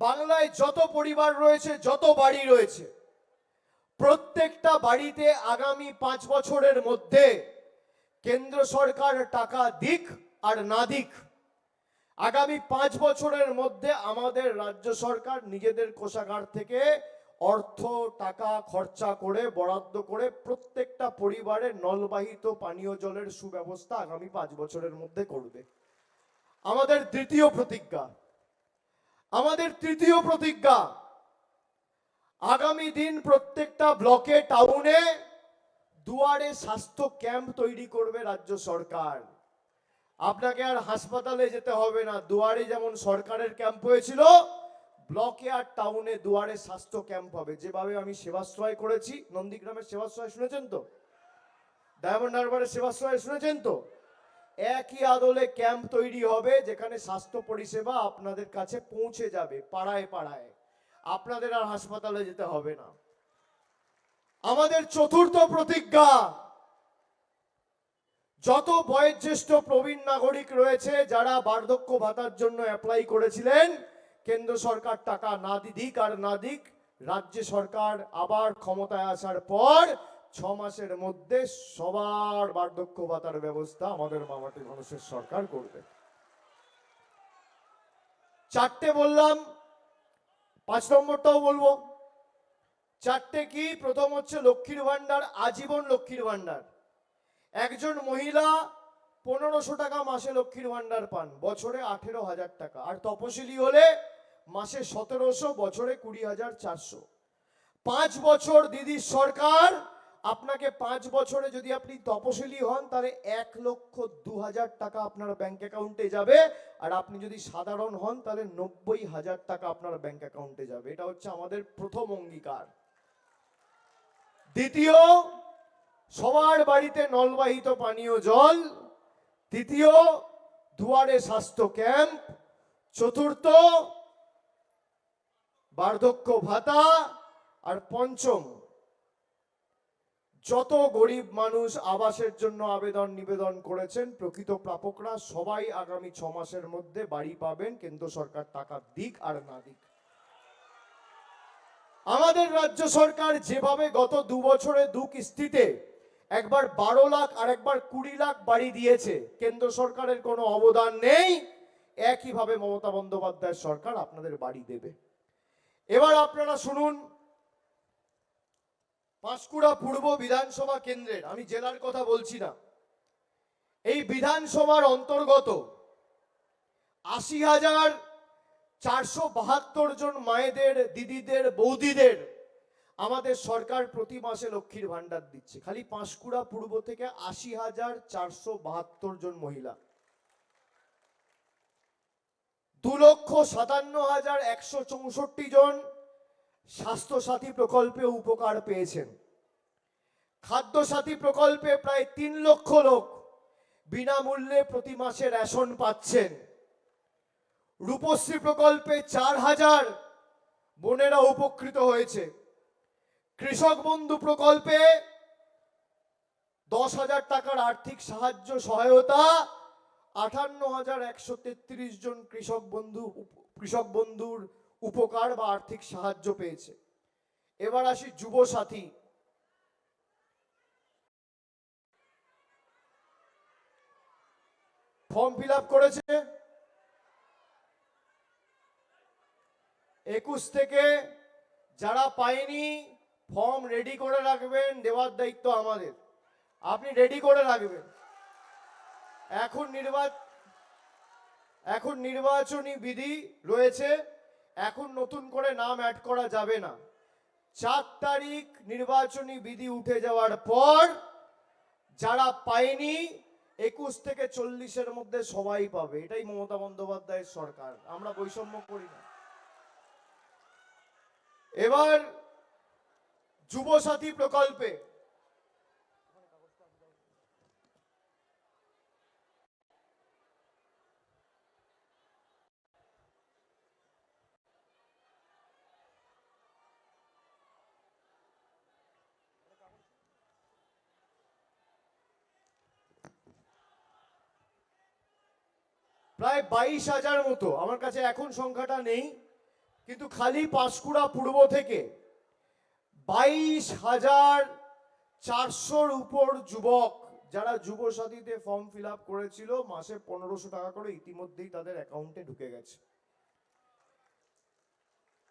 বাংলায় যত পরিবার রয়েছে, যত বাড়ি রয়েছে, প্রত্যেকটা বাড়িতে আগামী 5 বছরের মধ্যে কেন্দ্র সরকার টাকা দিক আর না দিক, আগামী 5 বছরের মধ্যে আমাদের রাজ্য সরকার নিজেদের কোষাগার থেকে অর্থ টাকা খরচা করে বরাদ্দ করে প্রত্যেকটা পরিবারে নলবাহিত পানীয় জলের সুব্যবস্থা আগামী 5 বছরের মধ্যে করবে। আমাদের দ্বিতীয় প্রতিজ্ঞা, আমাদের তৃতীয় প্রতিজ্ঞা, আগামী দিন প্রত্যেকটা ব্লকে টাউনে দুয়ারে স্বাস্থ্য ক্যাম্প তৈরি করবে রাজ্য সরকার। আপনাকে আর হাসপাতালে যেতে হবে না, দুয়ারে যেমন সরকারের ক্যাম্প হয়েছিল, ব্লকে আর টাউনে দুয়ারে স্বাস্থ্য ক্যাম্প হবে। যেভাবে আমি সেবাশ্রয় করেছি, নন্দীগ্রামের সেবাশ্রয় শুনেছেন তো, ডায়মন্ড হারবারের সেবাশ্রয় শুনেছেন তো, একই আদলে ক্যাম্প তৈরি হবে যেখানে স্বাস্থ্য পরিষেবা আপনাদের কাছে পৌঁছে যাবে পাড়ায় পাড়ায়, আপনাদের আর হাসপাতালে যেতে হবে না। আমাদের চতুর্থ প্রতিজ্ঞা, যত বয়োজ্যেষ্ঠ প্রবীণ নাগরিক রয়েছে যারা বার্ধক্য ভাতার জন্য অ্যাপ্লাই করেছিলেন, কেন্দ্র সরকার টাকা না দিক আর না দিক, রাজ্য সরকার আবার ক্ষমতায় আসার পর 6 মাসের মধ্যে সবার বার্ধক্য ভাতার ব্যবস্থা আমাদের মামাটি মানুষের সরকার করবে। 4টে বললাম, 5 নম্বরটাও বলবো। 4টে কি? প্রথম হচ্ছে লক্ষ্মীর ভান্ডার, আজীবন লক্ষ্মীর ভান্ডার। একজন মহিলা 1500 টাকা মাসে লক্ষ্মীর ভান্ডার পান, বছরে 18,000 টাকা। আর তপশিলি হলে মাসে 1700, বছরে 20,400। 5 বছর দিদির সরকার আপনাকে 5 বছরে যদি আপনি তপশিলি হন তাহলে 1,02,000 টাকা আপনার ব্যাংক অ্যাকাউন্টে যাবে। আর আপনি যদি সাধারণ হন তাহলে 90,000 টাকা আপনার ব্যাংক অ্যাকাউন্টে যাবে। এটা হচ্ছে আমাদের প্রথম অঙ্গীকার। দ্বিতীয়, সবার বাড়িতে নলবাহিত পানীয় জল। তৃতীয়, দুয়ারে স্বাস্থ্য ক্যাম্প। চতুর্থ, বার্ধক্য ভাতা। আর পঞ্চম, যত গরিব মানুষ আবাসের জন্য আবেদন নিবেদন করেছেন প্রকৃত প্রাপকরা সবাই আগামী 6 মাসের মধ্যে বাড়ি পাবেন, কেন্দ্র সরকার টাকা দিক আর না দিক। আমাদের রাজ্য সরকার যেভাবে গত 2 বছরে 2 কিস্তিতে একবার 12 লাখ আর একবার 20 লাখ বাড়ি দিয়েছে, কেন্দ্র সরকারের কোনো অবদান নেই, একইভাবে মমতা বন্দ্যোপাধ্যায়ের সরকার আপনাদের বাড়ি দেবে। এবার আপনারা শুনুন, পাঁশকুড়া পূর্ব বিধানসভা কেন্দ্রের, আমি জেলার কথা বলছি না, এই বিধানসভার অন্তর্গত 80,472 জন মায়েদের, দিদিদের, বৌদিদের আমাদের সরকার প্রতি মাসে লক্ষ্মীর ভান্ডার দিচ্ছে। খালি পাঁশকুড়া পূর্ব থেকে 80,472 জন মহিলা। 2,57,164 জন স্বাস্থ্যসাথী প্রকল্পে উপকার পেয়েছেন। খাদ্য সাথী প্রকল্পে প্রায় 3 লক্ষ লোক বিনামূল্যে প্রতি মাসে রেশন পাচ্ছেন। রূপশ্রী প্রকল্পে 4,000 বোনেরা উপকৃত হয়েছে। কৃষক বন্ধু প্রকল্পে 10,000 টাকার আর্থিক সাহায্য সহায়তা 58,133 জন কৃষক বন্ধুর উপকার বা আর্থিক সাহায্য পেয়েছে। এবার আসি যুব সাথী। ফর্ম ফিল আপ করেছে 21 থেকে, যারা পায়নি ফর্ম রেডি করে রাখবেন, দেওয়ার দায়িত্ব আমাদের, আপনি রেডি করে রাখবেন। এখন নির্বাচনী বিধি রয়েছে, এখন নতুন করে নাম অ্যাড করা যাবে না। 4 তারিখ নির্বাচনী বিধি উঠে যাওয়ার পর যারা পায়নি 21 থেকে 40-এর মধ্যে সবাই পাবে। এটাই মমতা বন্দ্যোপাধ্যায়ের সরকার, আমরা বৈষম্য করি না। এবার যুব সাথী প্রকল্পে প্রায় 22,000 মতো, আমার কাছে এখন সংখ্যাটা নেই, কিন্তু খালি পাঁশকুড়া পূর্ব থেকে 22,400-র উপর যুবক যারা যুবসাথীতে ফর্ম ফিল আপ করেছিল, মাসে 1500 টাকা করে ইতিমধ্যেই তাদের অ্যাকাউন্টে ঢুকে গেছে।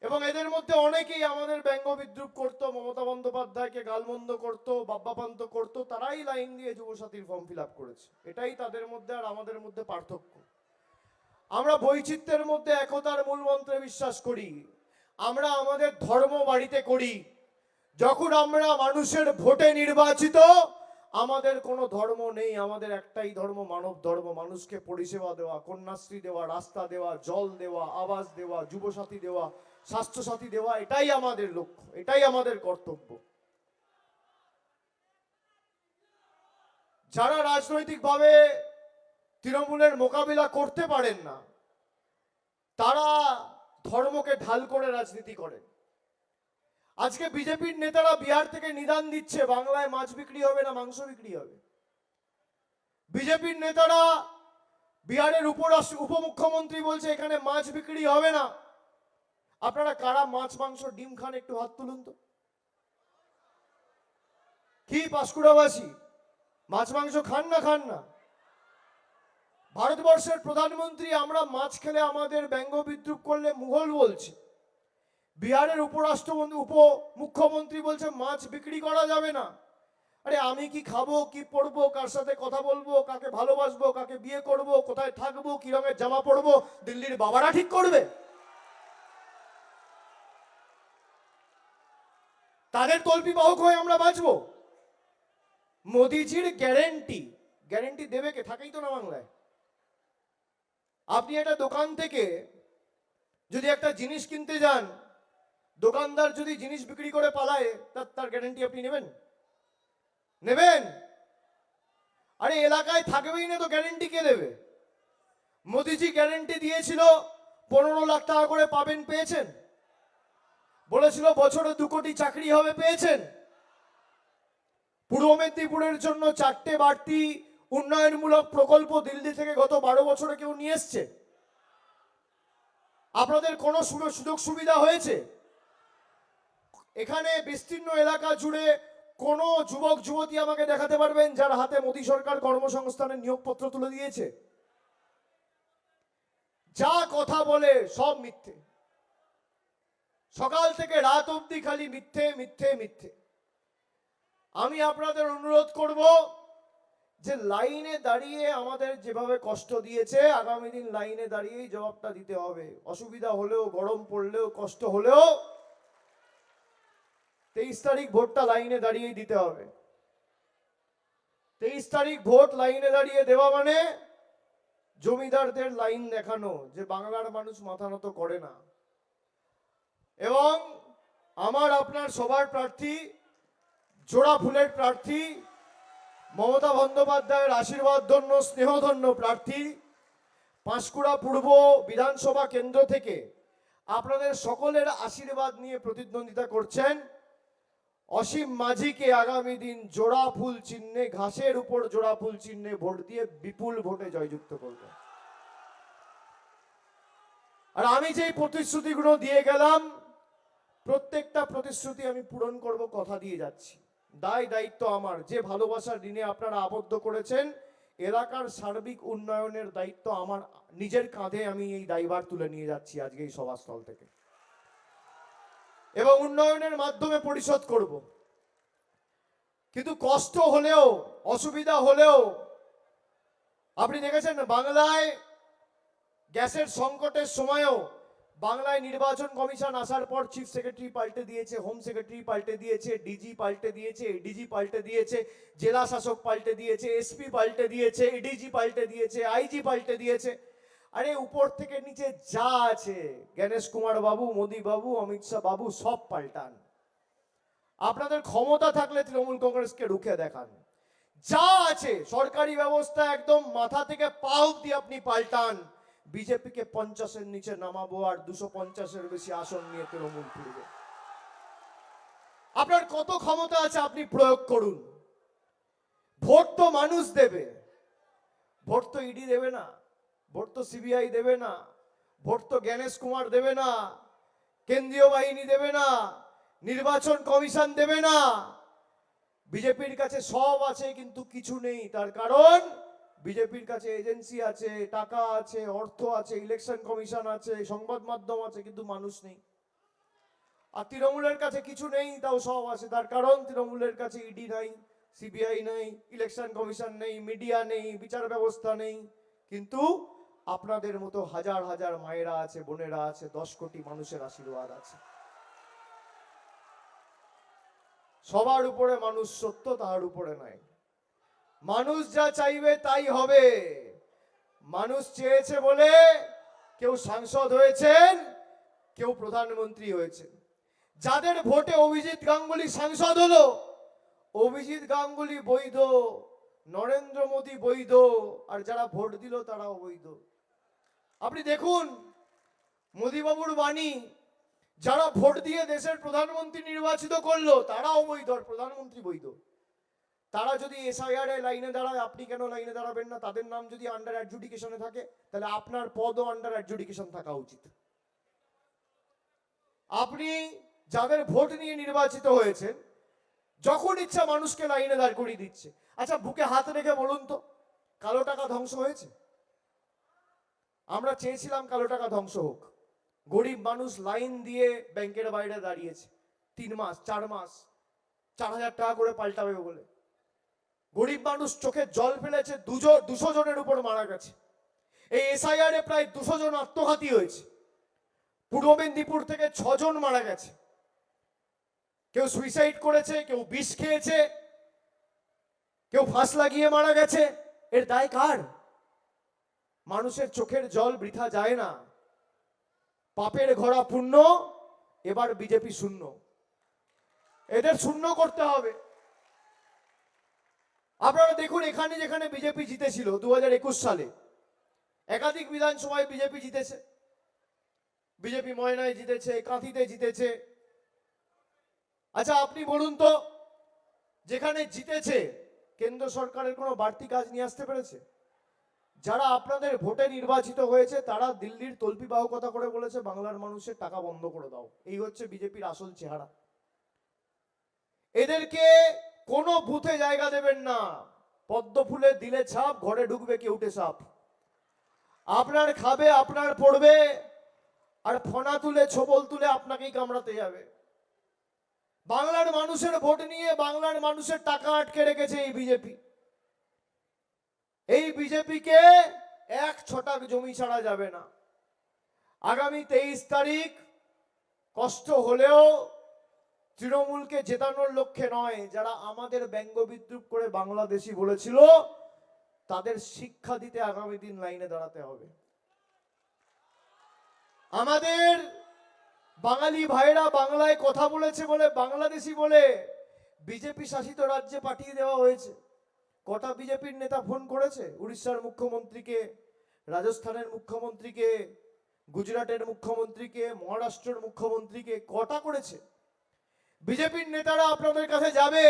এবং এদের মধ্যে অনেকেই আমাদের ব্যঙ্গ বিদ্রুপ করতো, মমতা বন্দ্যোপাধ্যায়কে গালমন্দ করতো, বাব্যাপান্ত করতো, তারাই লাইন দিয়ে যুবসাথীর ফর্ম ফিল আপ করেছে। এটাই তাদের মধ্যে আর আমাদের মধ্যে পার্থক্য। আমরা বৈচিত্র্যের মধ্যে একতার মূল মন্ত্রে বিশ্বাস করি। আমরা আমাদের ধর্ম বাড়িতে করি। যখন আমরা মানুষের ভোটে নির্বাচিত, আমাদের কোনো ধর্ম নেই, আমাদের একটাই ধর্ম, মানব ধর্ম। মানুষকে পরিষেবা দেওয়া, কন্যাশ্রী দেওয়া, রাস্তা দেওয়া, জল দেওয়া, আবাস দেওয়া, যুবসাথী দেওয়া, স্বাস্থ্যসাথী দেওয়া, এটাই আমাদের লক্ষ্য, এটাই আমাদের কর্তব্য। যারা রাজনৈতিকভাবে তৃণমূলের মোকাবিলা করতে পারেন না, তারা ধর্মকে ঢাল করে রাজনীতি করেন। আজকে বিজেপির নেতারা বিহার থেকে নিদান দিচ্ছে বাংলায় মাছ বিক্রি হবে না, মাংস বিক্রি হবে। বিজেপির নেতারা বিহারের উপমুখ্যমন্ত্রী বলছে এখানে মাছ বিক্রি হবে না। আপনারা কারা মাছ মাংস ডিম খান একটু হাত তুলুন তো। কি পাঁশকুড়াবাসী মাছ মাংস খান না? খান না? ভারতবর্ষের প্রধানমন্ত্রী আমরা মাছ খেলে আমাদের ব্যঙ্গ বিদ্রুপ করলে মুঘল বলছে। বিহারের উপমুখ্যমন্ত্রী বলছে মাছ বিক্রি করা যাবে না। আরে আমি কি খাবো, কি পড়বো, কার সাথে কথা বলবো, কাকে ভালোবাসবো, কাকে বিয়ে করব, কোথায় থাকবো, কি রঙের জামা পরবো, দিল্লির বাবারা ঠিক করবে? তাদের তল্পি বাহক হয়ে আমরা বাঁচবো? মোদিজির গ্যারেন্টি দেবে কে? থাকেই তো না বাংলায়। আপনি একটা দোকান থেকে যদি একটা জিনিস কিনতে যান, দোকানদার যদি জিনিস বিক্রি করে পালায়, তার গ্যারেন্টি আপনি নেবেন? নেবেন? আরে এলাকায় থাকবেই না তো গ্যারেন্টি কে দেবে? মোদিজি গ্যারেন্টি দিয়েছিল 15 লাখ টাকা করে পাবেন, পেয়েছেন? বলেছিল বছরে 2 কোটি চাকরি হবে, পেয়েছেন? পূর্ব মেদিনীপুরের জন্য 4টে বাড়তি উন্নয়নমূলক প্রকল্প দিল্লি থেকে গত 12 বছরে কেউ নিয়ে এসছে? আপনাদের কোনো সুযোগ সুবিধা হয়েছে? এখানে বিস্তীর্ণ এলাকা জুড়ে কোন যুবক যুবতী আমাকে দেখাতে পারবেন যার হাতে মোদী সরকার কর্মসংস্থানের নিয়োগপত্র তুলে দিয়েছে? যা কথা বলে সব মিথ্যে। সকাল থেকে রাত অবধি খালি মিথ্যে মিথ্যে মিথ্যে। আমি আপনাদের অনুরোধ করব যে লাইনে দাঁড়িয়ে আমাদের যেভাবে কষ্ট দিয়েছে, আগামী দিন লাইনে দাঁড়িয়েই জবাবটা দিতে হবে। অসুবিধা হলেও, গরম পড়লেও, কষ্ট হলেও 23 তারিখ ভোটটা লাইনে দাঁড়িয়েই দিতে হবে। 23 তারিখ ভোট লাইনে দাঁড়িয়ে দেওয়া মানে জমিদারদের লাইন দেখানো যে বাংলার মানুষ মাথা নত করে না। এবং আমার আপনার সবার প্রার্থী, জোড়া ফুলের প্রার্থী, মমতা বন্দ্যোপাধ্যায়ের আশীর্বাদ ধন্য স্নেহধন্য প্রার্থী, পাঁশকুড়া পূর্ব বিধানসভা কেন্দ্র থেকে আপনাদের সকলের আশীর্বাদ নিয়ে প্রতিদ্বন্দ্বিতা করছেন অসীম মাঝিকে আগামী দিন জোড়া ফুল চিহ্নে, ঘাসের উপর জোড়া ফুল চিহ্নে ভোট দিয়ে বিপুল ভোটে জয়যুক্ত করবেন। আর আমি যেই প্রতিশ্রুতিগুলো দিয়ে গেলাম, প্রত্যেকটা প্রতিশ্রুতি আমি পূরণ করব, কথা দিয়ে যাচ্ছি। দায়িত্ব আমার। যে ভালোবাসার ঋণে আপনারা আবদ্ধ করেছেন, এলাকার সার্বিক উন্নয়নের দায়িত্ব আমার নিজের কাঁধে। আমি এই দায়ভার তুলে নিয়ে যাচ্ছি আজকে এই সভাস্থল থেকে, এবং উন্নয়নের মাধ্যমে পরিশোধ করব। কিন্তু কষ্ট হলেও, অসুবিধা হলেও, আপনি দেখেছেন বাংলায় গ্যাসের সংকটের সময়ও বাংলায় নির্বাচন কমিশন আসার পর চিফ সেক্রেটারি পাল্টে দিয়েছে, হোম সেক্রেটারি পাল্টে দিয়েছে, ডিজি পাল্টে দিয়েছে, এডিজি পাল্টে দিয়েছে, জেলা শাসক পাল্টে দিয়েছে, এসপি পাল্টে দিয়েছে, এডিজি পাল্টে দিয়েছে, আইজি পাল্টে দিয়েছে। আরে উপর থেকে নিচে যা আছে, গণেশ কুমার বাবু, মোদী বাবু, অমিত শাহ বাবু সব পাল্টান। আপনাদের ক্ষমতা থাকলে তৃণমূল কংগ্রেসকে রুখে দেখান। যা আছে সরকারি ব্যবস্থা একদম মাথা থেকে পা অবধি আপনি পাল্টান। বিজেপিকে 50-এর নিচে নামাবো, আর 250-এর বেশি আসন নিয়ে তৃণমূল ফিরবে। আপনার কত ক্ষমতা আছে আপনি প্রয়োগ করুন। ভোট তো মানুষ দেবে, ভোট তো ইডি দেবে না, ভোট তো সিবিআই দেবে না, ভোট তো গণেশ কুমার দেবে না, কেন্দ্রীয় বাহিনী দেবে না, নির্বাচন কমিশন দেবে না। বিজেপির কাছে সব আছে কিন্তু কিছু নেই। তার কারণ বিজেপির কাছে এজেন্সি আছে, টাকা আছে, অর্থ আছে, ইলেকশন কমিশন আছে, সংবাদ মাধ্যম আছে, কিন্তু মানুষ নেই। আর তৃণমূলের কাছে কিছু নেই, তাও সব আছে। তার কারণ তৃণমূলের কাছে ইডি নাই, সিবিআই নেই, ইলেকশন কমিশন নেই, মিডিয়া নেই, বিচার ব্যবস্থা নেই। কিন্তু আপনাদের মতো হাজার হাজার মায়েরা আছে, বোনেরা আছে, 10 কোটি মানুষের আশীর্বাদ আছে। সবার উপরে মানুষ সত্য, তার উপরে নয়। মানুষ যা চাইবে তাই হবে। মানুষ চেয়েছে বলে কেউ সাংসদ হয়েছেন, কেউ প্রধানমন্ত্রী হয়েছেন। যাদের ভোটে অভিজিৎ গাঙ্গুলি সাংসদ হলো, অভিজিৎ গাঙ্গুলি বৈধ, নরেন্দ্র মোদী বৈধ, আর যারা ভোট দিল তারা অবৈধ। আপনি দেখুন মোদীবাবুর বাণী, যারা ভোট দিয়ে দেশের প্রধানমন্ত্রী নির্বাচিত করলো তারা অবৈধ, আর প্রধানমন্ত্রী বৈধ। তারা যদি এসআইআর এ লাইনে দাঁড়ায়, আপনি কেন লাইনে দাঁড়াবেন না? তাদের নাম যদি আন্ডার অ্যাডজুডিকেশনে থাকে, তাহলে আপনার পদও আন্ডার অ্যাডজুডিকেশন থাকা উচিত। আপনি যাদের ভোট নিয়ে নির্বাচিত হয়েছেন, যখন ইচ্ছা মানুষকে লাইনে দাঁড় করিয়ে দিচ্ছে। আচ্ছা, বুকে হাত রেখে বলুন তো, কালো টাকা ধ্বংস হয়েছে? আমরা চেয়েছিলাম কালো টাকা ধ্বংস হোক। গরিব মানুষ লাইন দিয়ে ব্যাংকের বাইরে দাঁড়িয়েছে 3 মাস 4 মাস, 4000 টাকা করে পাল্টাবে বলে। গরিব মানুষ চোখে জল ফেলেছে, 200 জনের উপর মারা গেছে। এই এসআইআর এ প্রায় 200 জন আত্মঘাতী হয়েছে। পূর্ব মেদিনীপুর থেকে 6 জন মারা গেছে। কেউ সুইসাইড করেছে, কেউ বিষ খেয়েছে, কেউ ফাঁস লাগিয়ে মারা গেছে। এর দায় কার? মানুষের চোখের জল বৃথা যায় না। পাপের ঘোড়া পূর্ণ, এবার বিজেপি শূন্য। এদের শূন্য করতে হবে। আপনারা দেখুন, এখানে যেখানে বিজেপি জিতেছিল 2021 সালে, একাধিক বিধানসভায় বিজেপি জিতেছে। বিজেপি ময়নায় জিতেছে, কাঁথিতে জিতেছে। আচ্ছা, আপনি বলুন তো, যেখানে জিতেছে কেন্দ্র সরকারের কোনো বাড়তি কাজ নিয়ে আসতে পেরেছে? যারা আপনাদের ভোটে নির্বাচিত হয়েছে তারা দিল্লির তল্পিবাহকতা করে বলেছে বাংলার মানুষের টাকা বন্ধ করে দাও। এই হচ্ছে বিজেপির আসল চেহারা। এদেরকে কোনো বুথে জায়গা দেবেন না। পদ্ম ফুলে দিলে ছাপ, ঘরে ঢুকবে কেউটে সাপ। আপনার খাবে, আপনার পড়বে, আর ফনা তুলে ছোবল তুলে আপনাকেই কামড়াতে যাবে। বাংলার মানুষের ভোট নিয়ে বাংলার মানুষের টাকা আটকে রেখেছে এই বিজেপি। এই বিজেপিকে 1 ছটাক জমি ছাড়া যাবে না। আগামী 23 তারিখ কষ্ট হলেও তৃণমূলকে জেতানোর লক্ষ্যে নয়, যারা আমাদের ব্যঙ্গ বিদ্রুপ করে বাংলাদেশি বলেছিল তাদের শিক্ষা দিতে আগামী দিন লাইনে দাঁড়াতে হবে। আমাদের বাঙালি ভাইরা বাংলায় কথা বলেছে বলে, বাংলাদেশি বলে বিজেপি শাসিত রাজ্যে পাঠিয়ে দেওয়া হয়েছে। কটা বিজেপির নেতা ফোন করেছে উড়িষ্যার মুখ্যমন্ত্রীকে, রাজস্থানের মুখ্যমন্ত্রীকে, গুজরাটের মুখ্যমন্ত্রীকে, মহারাষ্ট্রের মুখ্যমন্ত্রীকে? কটা করেছে? বিজেপির নেতারা আপনাদের কাছে যাবে,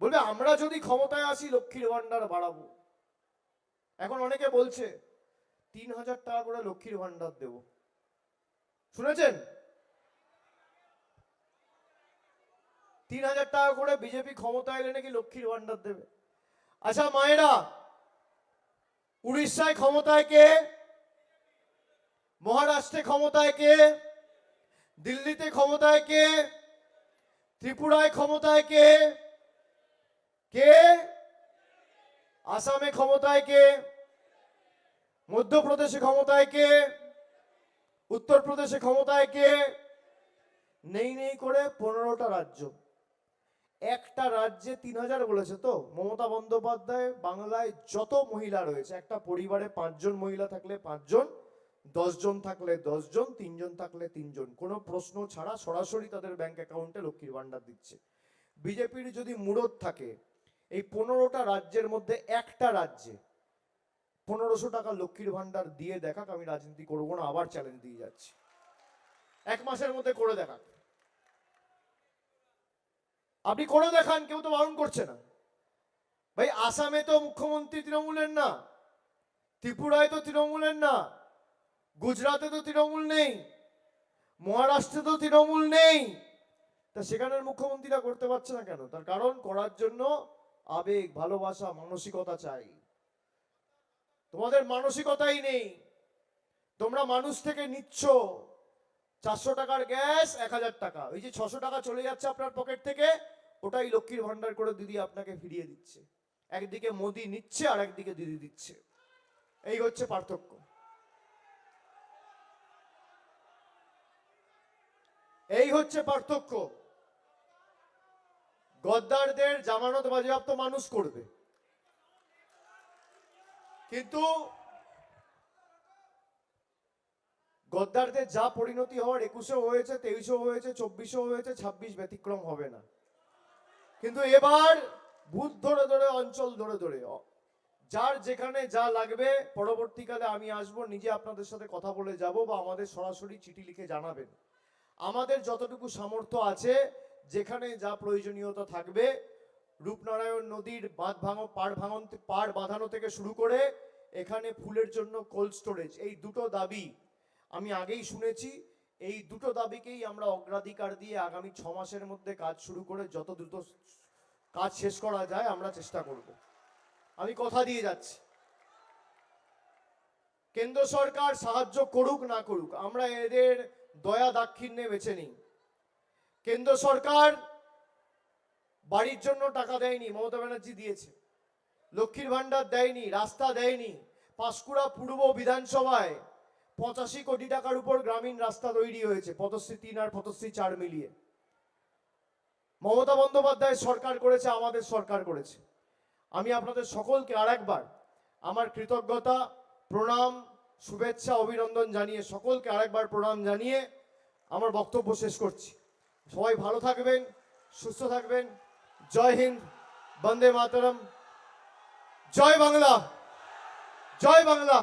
বলবে আমরা যদি ক্ষমতায় আসি লক্ষ্মীর ভান্ডার বাড়াবো। এখন অনেকে বলছে 3000 টাকা করে লক্ষ্মীর ভান্ডার দেব। শুনেছেন? 3000 টাকা করে বিজেপি ক্ষমতা এলে নাকি লক্ষ্মীর ভান্ডার দেবে। আচ্ছা মায়েরা, উড়িষ্যায় ক্ষমতায় কে? মহারাষ্ট্রে ক্ষমতায় কে? দিল্লিতে ক্ষমতায় কে? ত্রিপুরায় ক্ষমতায় কে? কে? আসামে ক্ষমতায় কে? মধ্যপ্রদেশে ক্ষমতায় কে? উত্তরপ্রদেশে ক্ষমতায় কে? নেই নেই করে 15টা রাজ্য। একটা রাজ্যে 3000 বলেছে তো। মমতা বন্দ্যোপাধ্যায় বাংলায় যত মহিলা রয়েছে, একটা পরিবারে 5 জন মহিলা থাকলে 5 জন, 10 জন থাকলে 10 জন, 3 জন থাকলে 3 জন, কোনো প্রশ্ন ছাড়া সরাসরি তাদের ব্যাংক অ্যাকাউন্টে লক্ষ্মীর ভান্ডার দিচ্ছে। বিজেপির যদি মুরত থাকে, এই 15টা রাজ্যের মধ্যে একটা রাজ্যে 1500 টাকা লক্ষ্মীর ভান্ডার দিয়ে দেখাক, আমি রাজনীতি করবো না, আবার চ্যালেঞ্জ দিয়ে যাচ্ছি। 1 মাসের মধ্যে করে দেখাক। আপনি করে দেখান, কেউ তো বারণ করছে না। ভাই, আসামে তো মুখ্যমন্ত্রী তৃণমূলের না, ত্রিপুরায় তো তৃণমূলের না, গুজরাটে তো তৃণমূল নেই, মহারাষ্ট্রে তো তৃণমূল নেই, তা সেখানের মুখ্যমন্ত্রীরা করতে পারছে না কেন? তার কারণ করার জন্য আবেগ, ভালোবাসা, মানসিকতা চাই। তোমাদের মানসিকতাই নেই। তোমরা মানুষ থেকে নিচ্ছ 400 টাকার গ্যাস 1000 টাকা, ওই যে 600 টাকা চলে যাচ্ছে আপনার পকেট থেকে, ওটাই লক্ষ্মীর ভান্ডার করে দিদি আপনাকে ফিরিয়ে দিচ্ছে। একদিকে মোদি নিচ্ছে আর একদিকে দিদি দিচ্ছে। এই হচ্ছে পার্থক্য। এই হচ্ছে পার্থক্য। গদ্দারদের জামানত বাজেয়াপ্ত মানুষ করবে, কিন্তু গদ্দারদের যা পরিণতি হওয়ার 21-এও হয়েছে, 23-এও হয়েছে, 24-এও হয়েছে, 26 ব্যতিক্রম হবে না। কিন্তু এবার বুথ ধরে ধরে, অঞ্চল ধরে ধরে, যার যেখানে যা লাগবে পরবর্তীকালে আমি আসব, নিজে আপনাদের সাথে কথা বলে যাব, বা আমাদের সরাসরি চিঠি লিখে জানাবেন। আমাদের যতটুকু সামর্থ্য আছে, যেখানে যা প্রয়োজনীয়তা থাকবে, রূপনারায়ণ নদীর বাঁধ ভাঙো, পাড় বাঁধানো থেকে শুরু করে এখানে ফুলের জন্য কোল্ড স্টোরেজ, এই দুটো দাবি আমি আগেই শুনেছি। এই দুটো দাবিকেই আমরা অগ্রাধিকার দিয়ে আগামী 6 মাসের মধ্যে কাজ শুরু করে যত দ্রুত কাজ শেষ করা যায় আমরা চেষ্টা করব। আমি কথা দিয়ে যাচ্ছি, কেন্দ্র সরকার সাহায্য করুক না করুক, আমরা এদের দয়া দাক্ষিণ্যে বেছে নিই। কেন্দ্র সরকার বাড়ির জন্য টাকা দেয়নি, মমতা ব্যানার্জি দিয়েছে। লক্ষ্মীর ভান্ডার দেয়নি, রাস্তা দেয়নি। পাঁশকুড়া পূর্ব বিধানসভায় 85 কোটি টাকার উপর গ্রামীণ রাস্তা তৈরি হয়েছে, পথশ্রী 3 আর পথশ্রী 4 মিলিয়ে। মমতা বন্দ্যোপাধ্যায় সরকার করেছে, আমাদের সরকার করেছে। আমি আপনাদের সকলকে আরেকবার আমার কৃতজ্ঞতা, প্রণাম, শুভেচ্ছা, অভিনন্দন জানিয়ে, সকলকে আরেকবার প্রণাম জানিয়ে আমার বক্তব্য শেষ করছি। সবাই ভালো থাকবেন, সুস্থ থাকবেন। জয় হিন্দ, বন্দে মাতরম, জয় বাংলা, জয় বাংলা।